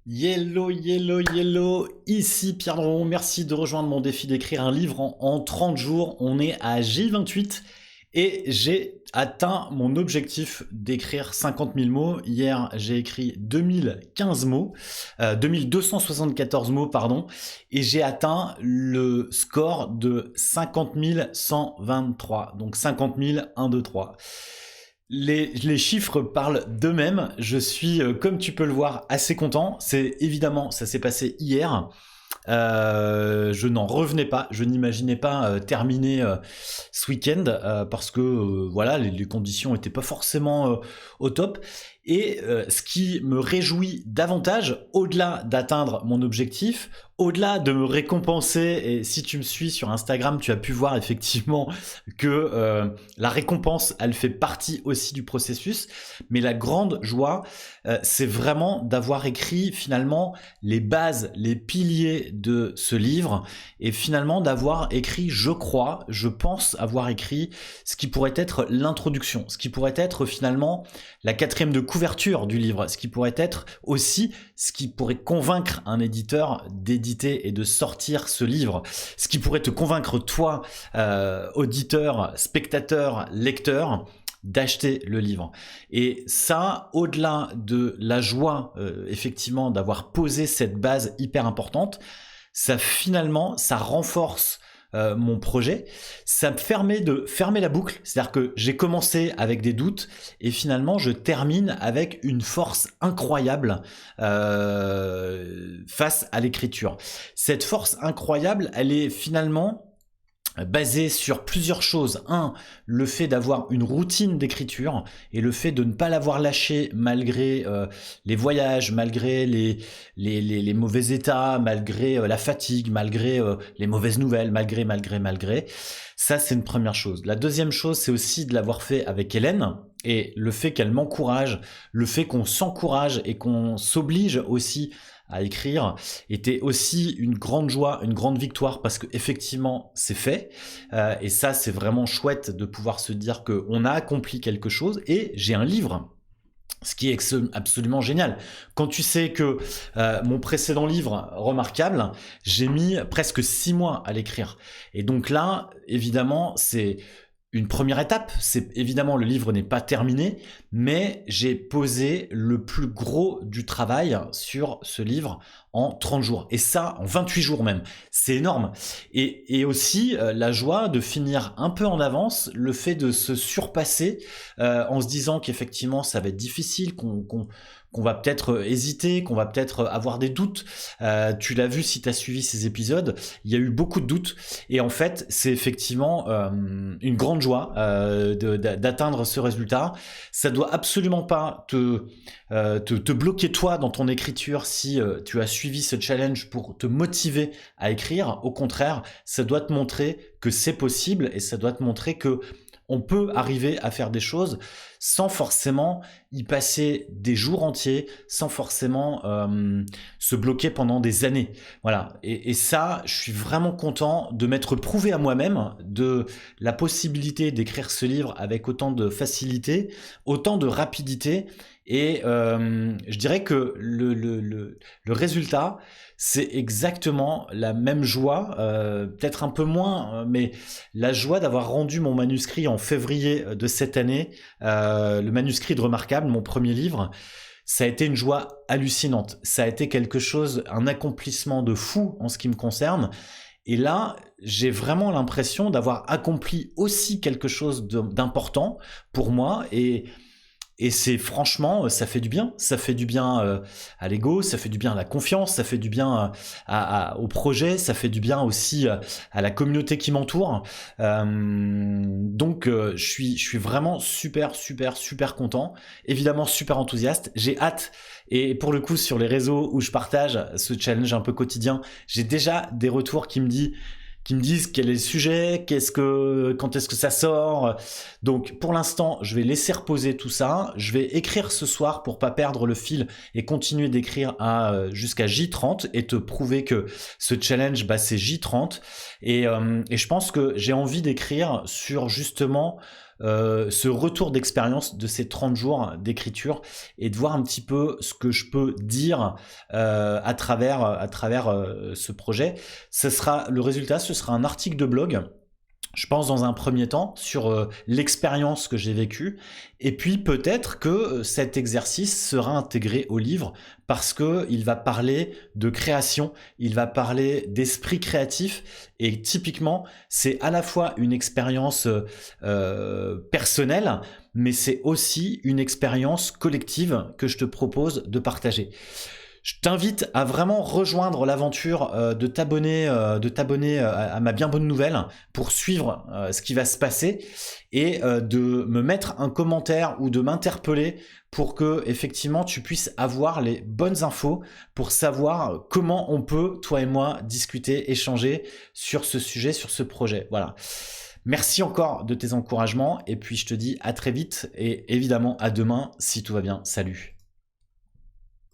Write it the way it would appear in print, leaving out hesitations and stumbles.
Yellow, yellow, yellow, ici Pierre Dron, merci de rejoindre mon défi d'écrire un livre en 30 jours. On est à J28 et j'ai atteint mon objectif d'écrire 50 000 mots. Hier, j'ai écrit 2015 mots, 2274 mots, pardon, et j'ai atteint le score de 50 123, donc 50 000, 1, 2, 3. Les chiffres parlent d'eux-mêmes. Je suis, comme tu peux le voir, assez content. C'est évidemment, ça s'est passé hier. Je n'en revenais pas, je n'imaginais pas terminer ce week-end parce que voilà, les conditions n'étaient pas forcément au top. Et ce qui me réjouit davantage, au-delà d'atteindre mon objectif, au-delà de me récompenser, et si tu me suis sur Instagram, tu as pu voir effectivement que la récompense, elle fait partie aussi du processus, mais la grande joie, c'est vraiment d'avoir écrit finalement les bases, les piliers de ce livre, et finalement d'avoir écrit, je pense avoir écrit ce qui pourrait être l'introduction, ce qui pourrait être finalement la quatrième de couverture du livre, ce qui pourrait être aussi ce qui pourrait convaincre un éditeur d'éditer et de sortir ce livre, ce qui pourrait te convaincre toi, auditeur, spectateur, lecteur, d'acheter le livre. Et ça, au-delà de la joie, effectivement, d'avoir posé cette base hyper importante, ça finalement, ça renforce mon projet, ça me permet de fermer la boucle, c'est-à-dire que j'ai commencé avec des doutes et finalement je termine avec une force incroyable face à l'écriture. Cette force incroyable, elle est finalement basé sur plusieurs choses. Un, le fait d'avoir une routine d'écriture et le fait de ne pas l'avoir lâché malgré les voyages, malgré les mauvais états, malgré la fatigue, malgré les mauvaises nouvelles, malgré. Ça, c'est une première chose. La deuxième chose, c'est aussi de l'avoir fait avec Hélène et le fait qu'elle m'encourage, le fait qu'on s'encourage et qu'on s'oblige aussi à écrire était aussi une grande joie, une grande victoire parce que effectivement c'est fait et ça c'est vraiment chouette de pouvoir se dire que on a accompli quelque chose et j'ai un livre. Ce qui est absolument génial. Quand tu sais que mon précédent livre, Remarquable, j'ai mis presque 6 mois à l'écrire. Et donc là, évidemment, c'est une première étape. C'est évidemment, le livre n'est pas terminé, mais j'ai posé le plus gros du travail sur ce livre en 30 jours. Et ça, en 28 jours même. C'est énorme. Et aussi, la joie de finir un peu en avance, le fait de se surpasser en se disant qu'effectivement, ça va être difficile, qu'on va peut-être hésiter, qu'on va peut-être avoir des doutes. Tu l'as vu si tu as suivi ces épisodes, il y a eu beaucoup de doutes. Et en fait, c'est effectivement une grande joie d'atteindre ce résultat. Ça doit absolument pas te bloquer toi dans ton écriture si tu as suivi ce challenge pour te motiver à écrire. Au contraire, ça doit te montrer que c'est possible et ça doit te montrer que on peut arriver à faire des choses sans forcément y passer des jours entiers, sans forcément se bloquer pendant des années. Voilà. Et ça, je suis vraiment content de m'être prouvé à moi-même de la possibilité d'écrire ce livre avec autant de facilité, autant de rapidité. Et je dirais que le résultat, c'est exactement la même joie, peut-être un peu moins, mais la joie d'avoir rendu mon manuscrit en février de cette année, le manuscrit de Remarquable, mon premier livre. Ça a été une joie hallucinante. Ça a été quelque chose, un accomplissement de fou en ce qui me concerne. Et là, j'ai vraiment l'impression d'avoir accompli aussi quelque chose d'important pour moi et c'est franchement, ça fait du bien. Ça fait du bien à l'ego, ça fait du bien à la confiance, ça fait du bien au projet, ça fait du bien aussi à la communauté qui m'entoure. Donc, je suis vraiment super content. Évidemment, super enthousiaste. J'ai hâte. Et pour le coup, sur les réseaux où je partage ce challenge un peu quotidien, j'ai déjà des retours qui me disent quel est le sujet, quand est-ce que ça sort. Donc pour l'instant, je vais laisser reposer tout ça. Je vais écrire ce soir pour pas perdre le fil et continuer d'écrire jusqu'à J30 et te prouver que ce challenge, c'est J30. Et je pense que j'ai envie d'écrire sur justement ce retour d'expérience de ces 30 jours d'écriture et de voir un petit peu ce que je peux dire à travers ce projet. Le résultat, ce sera un article de blog. Je pense dans un premier temps sur l'expérience que j'ai vécue et puis peut-être que cet exercice sera intégré au livre parce que il va parler de création, il va parler d'esprit créatif et typiquement c'est à la fois une expérience personnelle mais c'est aussi une expérience collective que je te propose de partager. Je t'invite à vraiment rejoindre l'aventure de t'abonner à ma bien bonne nouvelle pour suivre ce qui va se passer et de me mettre un commentaire ou de m'interpeller pour que effectivement tu puisses avoir les bonnes infos pour savoir comment on peut, toi et moi, discuter, échanger sur ce sujet, sur ce projet. Voilà. Merci encore de tes encouragements et puis je te dis à très vite et évidemment à demain si tout va bien. Salut.